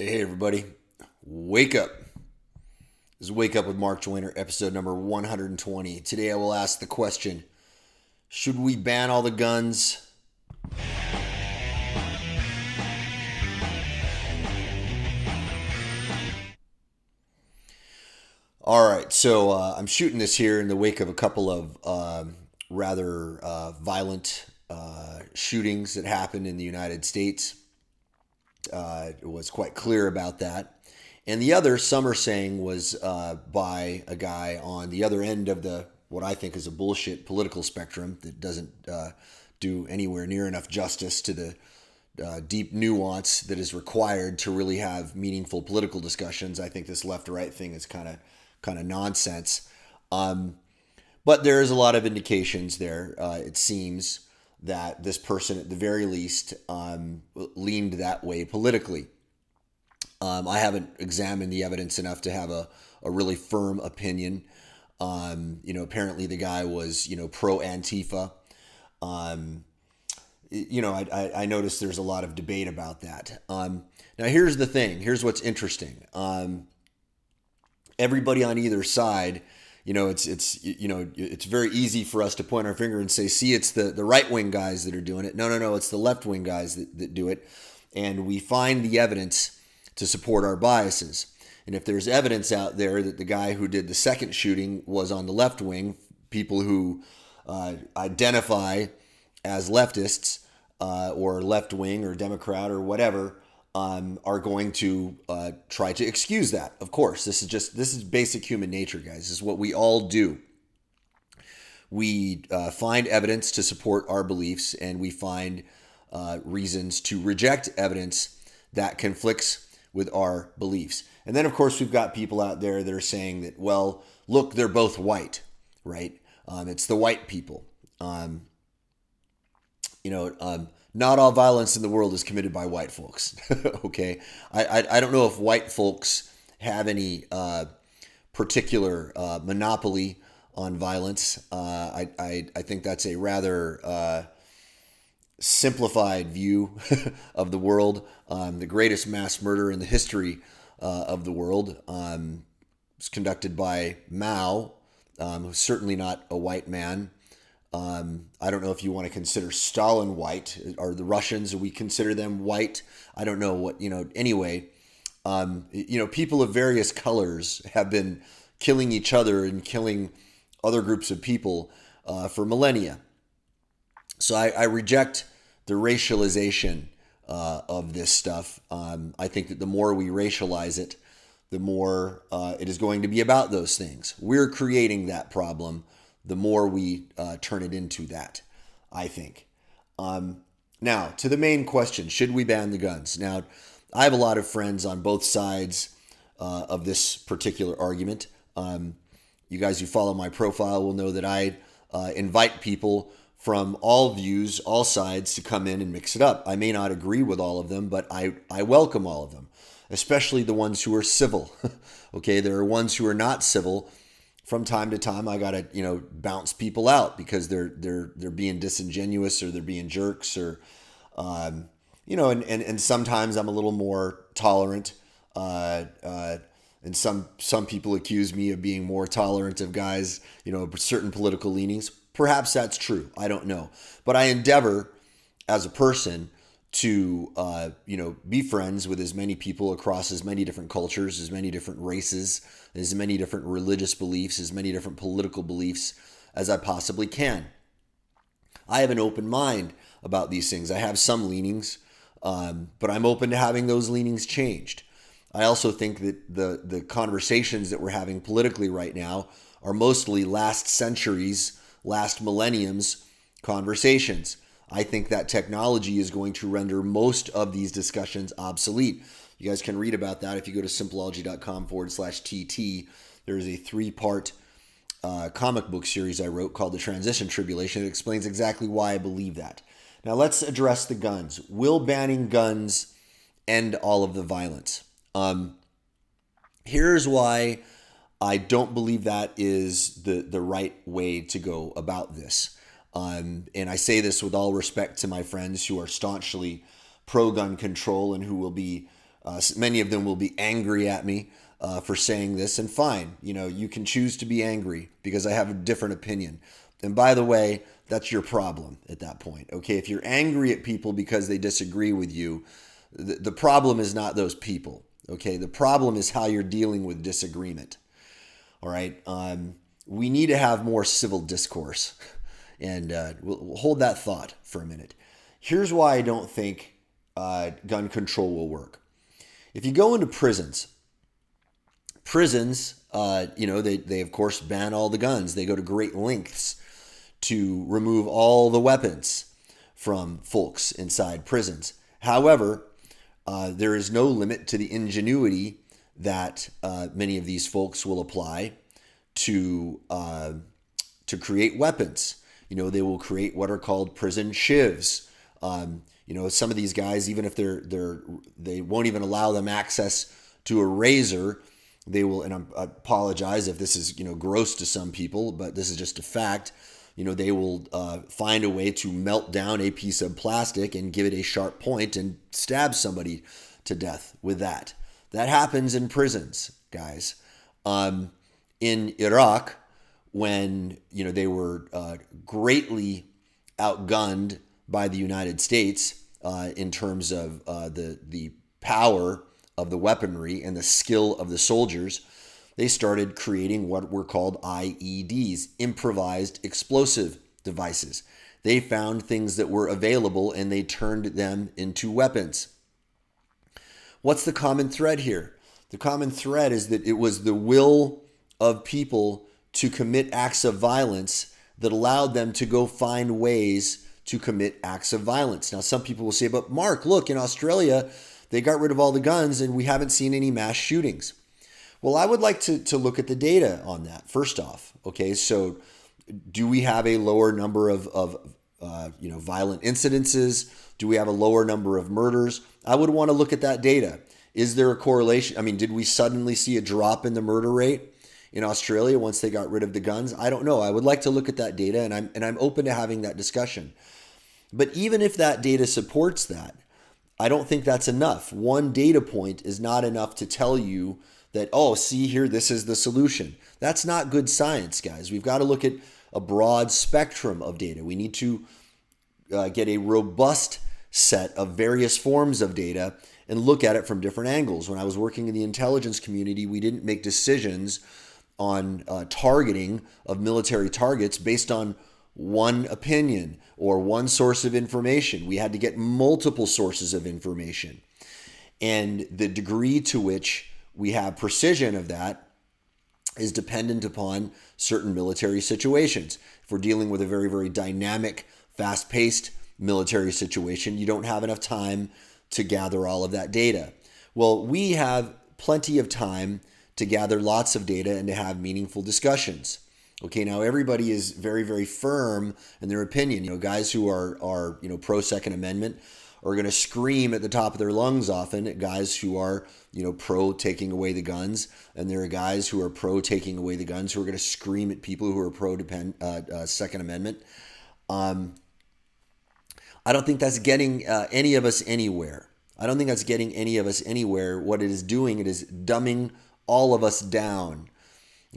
Hey everybody, wake up. This is Wake Up with Mark Joyner, episode number 120. Today I will ask the question, should we ban all the guns? All right, so I'm shooting this here in the wake of a couple of rather violent shootings that happened in the United States. It was quite clear about that. And the other, some are saying, was by a guy on the other end of the what I think is a bullshit political spectrum that doesn't do anywhere near enough justice to the deep nuance that is required to really have meaningful political discussions. I think this left-right thing is kind of nonsense. But there is a lot of indications there. It seems that this person, at the very least, leaned that way politically. I haven't examined the evidence enough to have a really firm opinion. Apparently the guy was, pro Antifa. I noticed there's a lot of debate about that. Now here's the thing. Here's what's interesting. Everybody on either side, it's very easy for us to point our finger and say, see, it's the right wing guys that are doing it. No, it's the left wing guys that do it. And we find the evidence to support our biases. And if there's evidence out there that the guy who did the second shooting was on the left wing, people who identify as leftists or left wing or Democrat or whatever are going to try to excuse that. Of course, this is basic human nature, guys. This is what we all do. We find evidence to support our beliefs, and we find reasons to reject evidence that conflicts with our beliefs. And then, of course, we've got people out there that are saying that, well, look, they're both white, right? It's the white people. Not all violence in the world is committed by white folks. Okay, I don't know if white folks have any particular monopoly on violence. I think that's a rather simplified view of the world. The greatest mass murder in the history of the world was conducted by Mao, who's certainly not a white man. I don't know if you want to consider Stalin white. Are the Russians, we consider them white? I don't know what, anyway. People of various colors have been killing each other and killing other groups of people for millennia. So I reject the racialization of this stuff. I think that the more we racialize it, the more it is going to be about those things. We're creating that problem the more we turn it into that, I think. Now, to the main question, should we ban the guns? Now, I have a lot of friends on both sides of this particular argument. You guys who follow my profile will know that I invite people from all views, all sides, to come in and mix it up. I may not agree with all of them, but I welcome all of them, especially the ones who are civil. Okay, there are ones who are not civil. From time to time, I gotta bounce people out because they're being disingenuous or they're being jerks or and sometimes I'm a little more tolerant. And some people accuse me of being more tolerant of guys certain political leanings. Perhaps that's true. I don't know, but I endeavor as a person to be friends with as many people across as many different cultures, as many different races, as many different religious beliefs, as many different political beliefs as I possibly can. I have an open mind about these things. I have some leanings, but I'm open to having those leanings changed. I also think that the conversations that we're having politically right now are mostly last century's, last millennium's conversations. I think that technology is going to render most of these discussions obsolete. You guys can read about that if you go to simpleology.com/TT. There's a 3-part comic book series I wrote called The Transition Tribulation. It explains exactly why I believe that. Now let's address the guns. Will banning guns end all of the violence? Here's why I don't believe that is the right way to go about this. And I say this with all respect to my friends who are staunchly pro-gun control and who will be Many of them will be angry at me for saying this, and fine, you can choose to be angry because I have a different opinion. And by the way, that's your problem at that point. Okay, if you're angry at people because they disagree with you, the problem is not those people. Okay, the problem is how you're dealing with disagreement. All right, we need to have more civil discourse, and we'll hold that thought for a minute. Here's why I don't think gun control will work. If you go into prisons, they of course ban all the guns. They go to great lengths to remove all the weapons from folks inside prisons. However, there is no limit to the ingenuity that many of these folks will apply to create weapons. They will create what are called prison shivs. Some of these guys, even if they won't even allow them access to a razor, they will. And I apologize if this is gross to some people, but this is just a fact. They will find a way to melt down a piece of plastic and give it a sharp point and stab somebody to death with that. That happens in prisons, guys. In Iraq, when they were greatly outgunned by the United States in terms of the power of the weaponry and the skill of the soldiers, they started creating what were called IEDs, improvised explosive devices. They found things that were available and they turned them into weapons. What's the common thread here? The common thread is that it was the will of people to commit acts of violence that allowed them to go find ways to commit acts of violence. Now, some people will say, but Mark, look, in Australia, they got rid of all the guns and we haven't seen any mass shootings. Well, I would like to look at the data on that first off. Okay, so do we have a lower number of violent incidences? Do we have a lower number of murders? I would want to look at that data. Is there a correlation? I mean, did we suddenly see a drop in the murder rate in Australia once they got rid of the guns? I don't know. I would like to look at that data, and I'm open to having that discussion. But even if that data supports that, I don't think that's enough. One data point is not enough to tell you that, oh, see here, this is the solution. That's not good science, guys. We've got to look at a broad spectrum of data. We need to get a robust set of various forms of data and look at it from different angles. When I was working in the intelligence community, we didn't make decisions on targeting of military targets based on one opinion or one source of information. We had to get multiple sources of information. And the degree to which we have precision of that is dependent upon certain military situations. If we're dealing with a very, very dynamic, fast-paced military situation, you don't have enough time to gather all of that data. Well, we have plenty of time to gather lots of data and to have meaningful discussions. Okay, now everybody is very, very firm in their opinion. Guys who are pro Second Amendment are going to scream at the top of their lungs often at guys who are, pro taking away the guns. And there are guys who are pro taking away the guns who are going to scream at people who are pro Second Amendment. I don't think that's getting any of us anywhere. What it is doing, it is dumbing all of us down.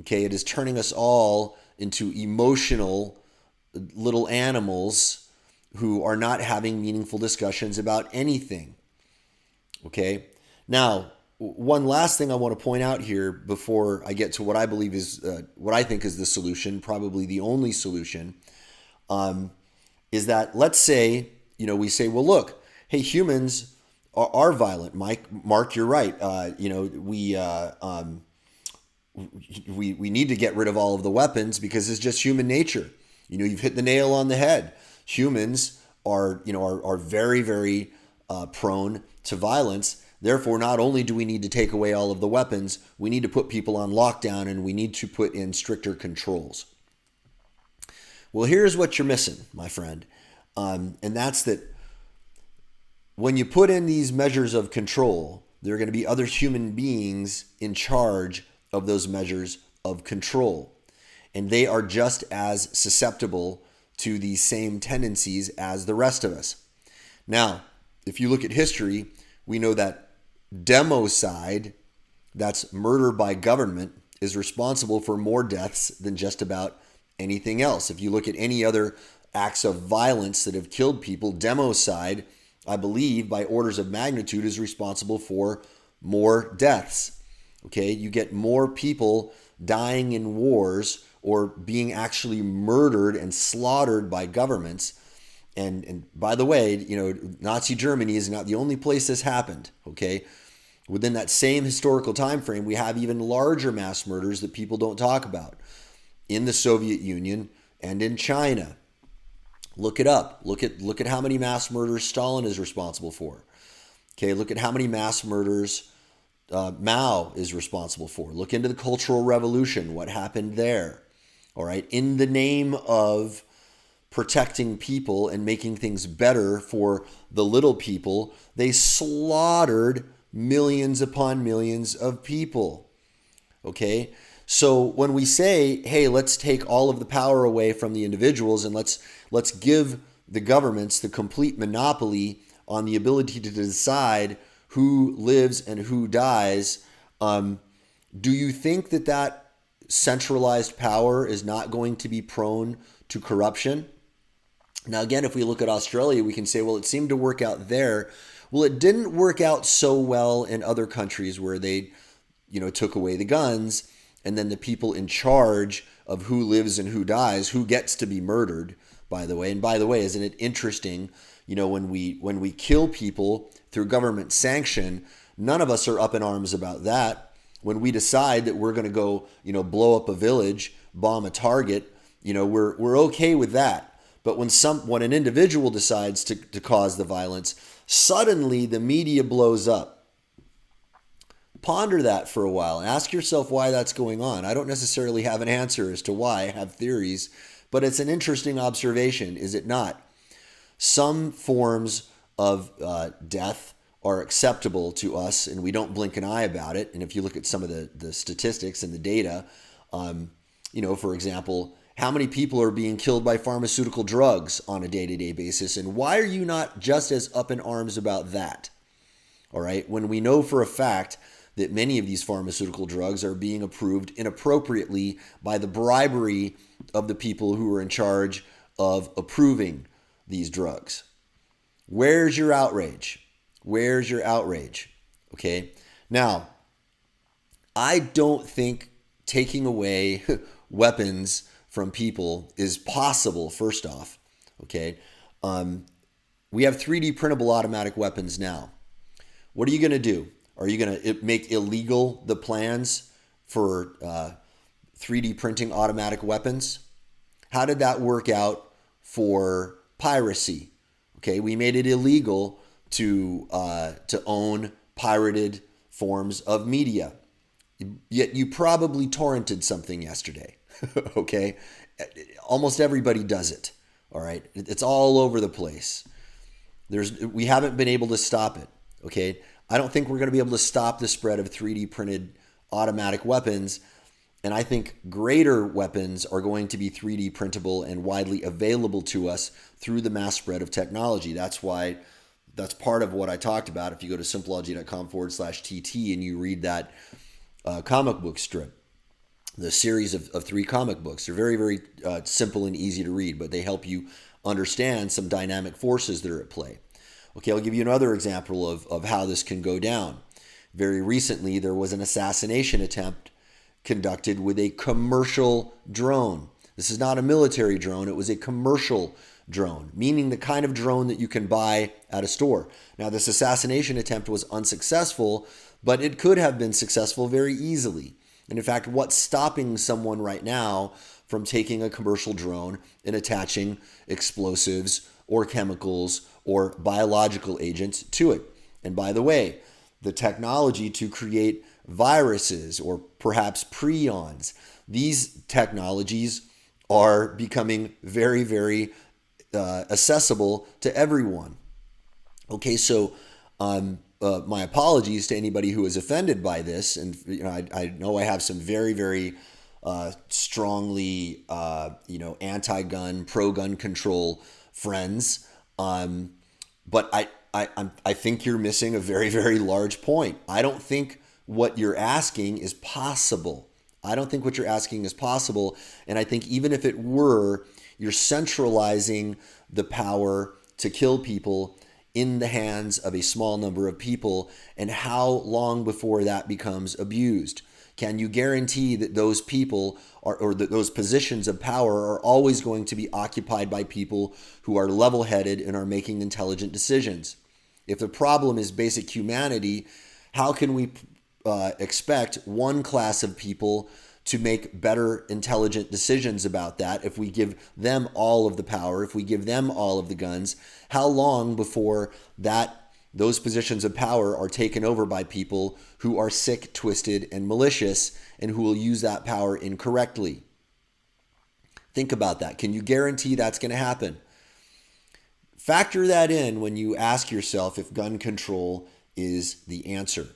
Okay, it is turning us all into emotional little animals who are not having meaningful discussions about anything. Okay, now one last thing I want to point out here before I get to what I believe is what I think is the solution, probably the only solution, is that let's say we say, well, look, hey, humans are violent. Mark, you're right. We need to get rid of all of the weapons because it's just human nature. You've hit the nail on the head. Humans are very, very prone to violence. Therefore, not only do we need to take away all of the weapons, we need to put people on lockdown and we need to put in stricter controls. Well, here's what you're missing, my friend. And that's that when you put in these measures of control, there are going to be other human beings in charge of those measures of control. And they are just as susceptible to these same tendencies as the rest of us. Now, if you look at history, we know that Democide, that's murder by government, is responsible for more deaths than just about anything else. If you look at any other acts of violence that have killed people, democide, I believe, by orders of magnitude, is responsible for more deaths. Okay, you get more people dying in wars or being actually murdered and slaughtered by governments. And by the way, Nazi Germany is not the only place this happened. Okay, within that same historical time frame, we have even larger mass murders that people don't talk about in the Soviet Union and in China. Look it up. Look at how many mass murders Stalin is responsible for. Okay, look at how many mass murders Mao is responsible for. Look into the Cultural Revolution, what happened there. All right, in the name of protecting people and making things better for the little people, they slaughtered millions upon millions of people. Okay, so when we say, hey, let's take all of the power away from the individuals and let's give the governments the complete monopoly on the ability to decide who lives and who dies, do you think that centralized power is not going to be prone to corruption? Now, again, if we look at Australia, we can say, well, it seemed to work out there. Well, it didn't work out so well in other countries where they, took away the guns, and then the people in charge of who lives and who dies, who gets to be murdered, by the way. And by the way, isn't it interesting, when we kill people through government sanction, none of us are up in arms about that. When we decide that we're going to go, blow up a village, bomb a target, we're okay with that. But when an individual decides to cause the violence, suddenly the media blows up. Ponder that for a while and ask yourself why that's going on. I don't necessarily have an answer as to why. I have theories, but it's an interesting observation, is it not? Some forms of death are acceptable to us, and we don't blink an eye about it. And if you look at some of the statistics and the data, for example, how many people are being killed by pharmaceutical drugs on a day-to-day basis? And why are you not just as up in arms about that? All right, when we know for a fact that many of these pharmaceutical drugs are being approved inappropriately by the bribery of the people who are in charge of approving these drugs. Where's your outrage? Where's your outrage? Okay, now, I don't think taking away weapons from people is possible, first off. Okay, we have 3D printable automatic weapons now. What are you going to do? Are you going to make illegal the plans for 3D printing automatic weapons? How did that work out for piracy? Okay, we made it illegal to own pirated forms of media. Yet you probably torrented something yesterday. Okay, almost everybody does it. All right, it's all over the place. We haven't been able to stop it. Okay, I don't think we're going to be able to stop the spread of 3D printed automatic weapons. And I think greater weapons are going to be 3D printable and widely available to us through the mass spread of technology. That's part of what I talked about. If you go to simpleology.com/TT and you read that comic book strip, the series of 3 comic books, they're very, very simple and easy to read, but they help you understand some dynamic forces that are at play. Okay, I'll give you another example of how this can go down. Very recently, there was an assassination attempt conducted with a commercial drone. This is not a military drone, it was a commercial drone, meaning the kind of drone that you can buy at a store. Now, this assassination attempt was unsuccessful, but it could have been successful very easily. And in fact, what's stopping someone right now from taking a commercial drone and attaching explosives or chemicals or biological agents to it? And by the way, the technology to create viruses or perhaps prions, these technologies are becoming very, very accessible to everyone. Okay, so my apologies to anybody who is offended by this, and I know I have some very, very strongly anti-gun, pro-gun control friends, but I think you're missing a very, very large point. I don't think what you're asking is possible. I don't think what you're asking is possible. And I think even if it were, you're centralizing the power to kill people in the hands of a small number of people. And how long before that becomes abused? Can you guarantee that those people are, or that those positions of power are always going to be occupied by people who are level-headed and are making intelligent decisions? If the problem is basic humanity, how can we expect one class of people to make better intelligent decisions about that if we give them all of the power, if we give them all of the guns? How long before those positions of power are taken over by people who are sick, twisted, and malicious, and who will use that power incorrectly? Think about that. Can you guarantee that's going to happen? Factor that in when you ask yourself if gun control is the answer.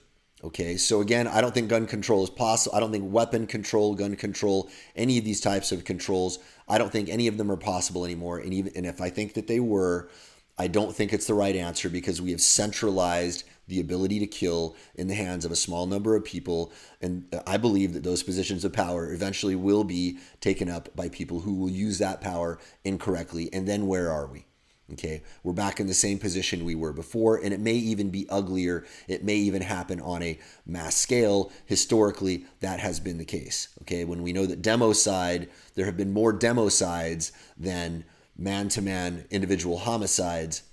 Okay, so again, I don't think gun control is possible. I don't think weapon control, gun control, any of these types of controls, I don't think any of them are possible anymore. And if I think that they were, I don't think it's the right answer, because we have centralized the ability to kill in the hands of a small number of people. And I believe that those positions of power eventually will be taken up by people who will use that power incorrectly. And then where are we? Okay, we're back in the same position we were before, and it may even be uglier. It may even happen on a mass scale. Historically, that has been the case. Okay, when we know that democide, there have been more democides than man-to-man individual homicides,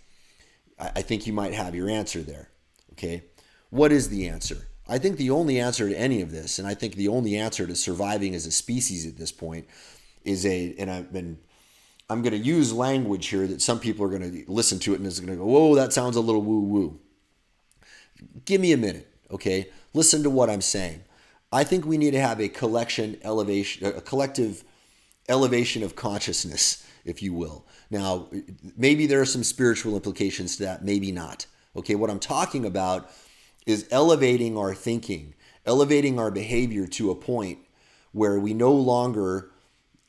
I think you might have your answer there. Okay, what is the answer? I think the only answer to any of this, and I think the only answer to surviving as a species at this point is I'm going to use language here that some people are going to listen to it and is going to go, whoa, that sounds a little woo-woo. Give me a minute, okay? Listen to what I'm saying. I think we need to have a collective elevation of consciousness, if you will. Now, maybe there are some spiritual implications to that, maybe not. Okay, what I'm talking about is elevating our thinking, elevating our behavior to a point where we no longer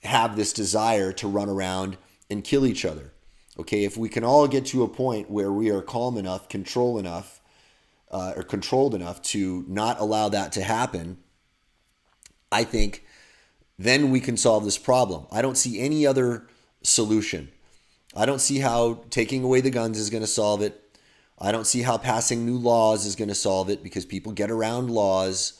have this desire to run around and kill each other. Okay, if we can all get to a point where we are calm enough, controlled enough to not allow that to happen, I think then we can solve this problem. I don't see any other solution. I don't see how taking away the guns is going to solve it. I don't see how passing new laws is going to solve it, because people get around laws.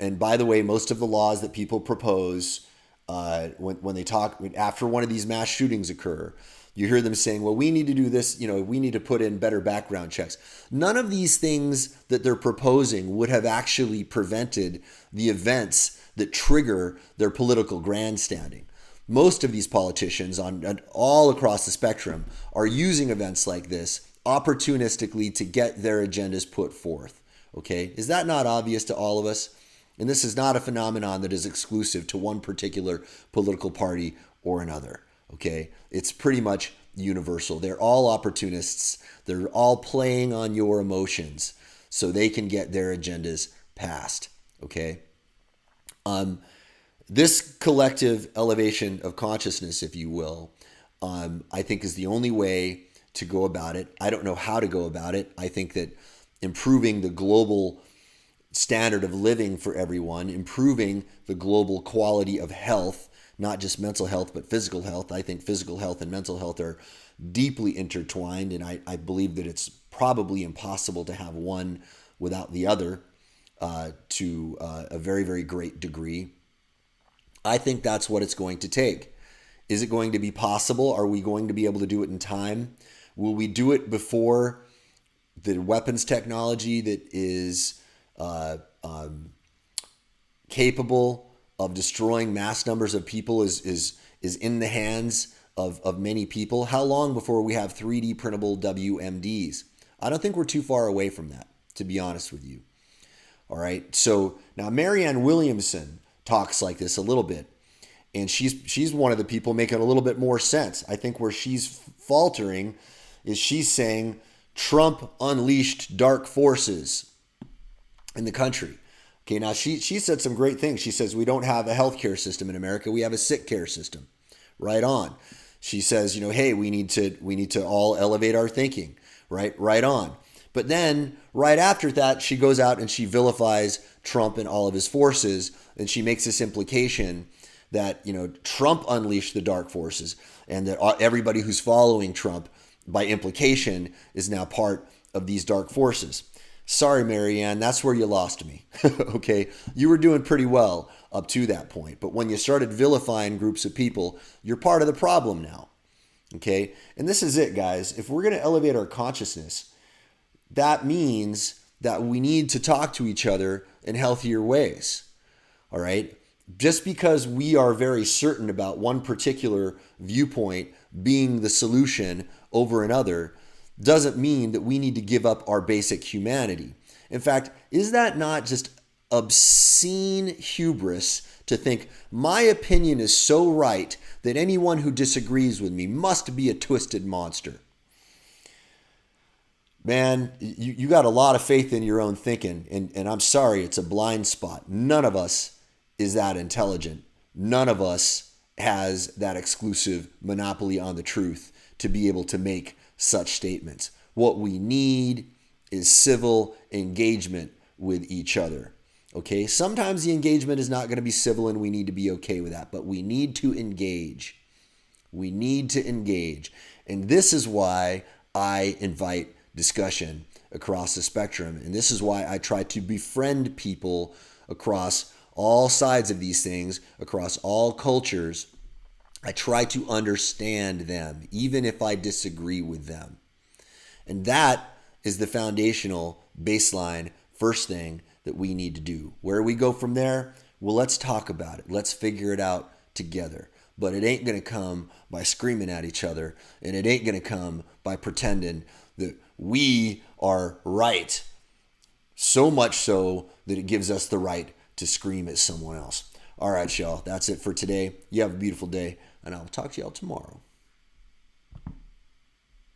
And by the way, most of the laws that people propose, when they talk after one of these mass shootings occur, you hear them saying, well, we need to do this, we need to put in better background checks. None of these things that they're proposing would have actually prevented the events that trigger their political grandstanding. Most of these politicians on all across the spectrum are using events like this opportunistically to get their agendas put forth. Okay, is that not obvious to all of us? And this is not a phenomenon that is exclusive to one particular political party or another. Okay, it's pretty much universal. They're all opportunists. They're all playing on your emotions so they can get their agendas passed. Okay, this collective elevation of consciousness, if you will, I think is the only way to go about it. I don't know how to go about it. I think that improving the global standard of living for everyone, improving the global quality of health, not just mental health, but physical health. I think physical health and mental health are deeply intertwined, and I believe that it's probably impossible to have one without the other to a very, very great degree. I think that's what it's going to take. Is it going to be possible? Are we going to be able to do it in time? Will we do it before the weapons technology that is capable of destroying mass numbers of people is in the hands of many people? How long before we have 3D printable WMDs? I don't think we're too far away from that, to be honest with you. All right. So now Marianne Williamson talks like this a little bit, and she's one of the people making a little bit more sense. I think where she's faltering is she's saying Trump unleashed dark forces in the country. Okay, now she said some great things. She says we don't have a healthcare system in America. We have a sick care system. Right on. She says, hey, we need to all elevate our thinking. right? Right on. But then, right after that, she goes out and she vilifies Trump and all of his forces, and she makes this implication that, Trump unleashed the dark forces, and that everybody who's following Trump, by implication, is now part of these dark forces. Sorry, Marianne, that's where you lost me. Okay, you were doing pretty well up to that point, but when you started vilifying groups of people, you're part of the problem now. Okay, and this is it, guys. If we're going to elevate our consciousness, that means that we need to talk to each other in healthier ways. All right? Just because we are very certain about one particular viewpoint being the solution over another doesn't mean that we need to give up our basic humanity. In fact, is that not just obscene hubris to think my opinion is so right that anyone who disagrees with me must be a twisted monster? Man, you got a lot of faith in your own thinking, and I'm sorry, it's a blind spot. None of us is that intelligent. None of us has that exclusive monopoly on the truth to be able to make such statements. What we need is civil engagement with each other. Okay? Sometimes the engagement is not going to be civil, and we need to be okay with that, but we need to engage. We need to engage. And this is why I invite discussion across the spectrum. And this is why I try to befriend people across all sides of these things, across all cultures. I try to understand them, even if I disagree with them. And that is the foundational baseline first thing that we need to do. Where we go from there, well, let's talk about it. Let's figure it out together. But it ain't going to come by screaming at each other, and it ain't going to come by pretending that we are right, so much so that it gives us the right to scream at someone else. All right, y'all, that's it for today. You have a beautiful day, and I'll talk to y'all tomorrow.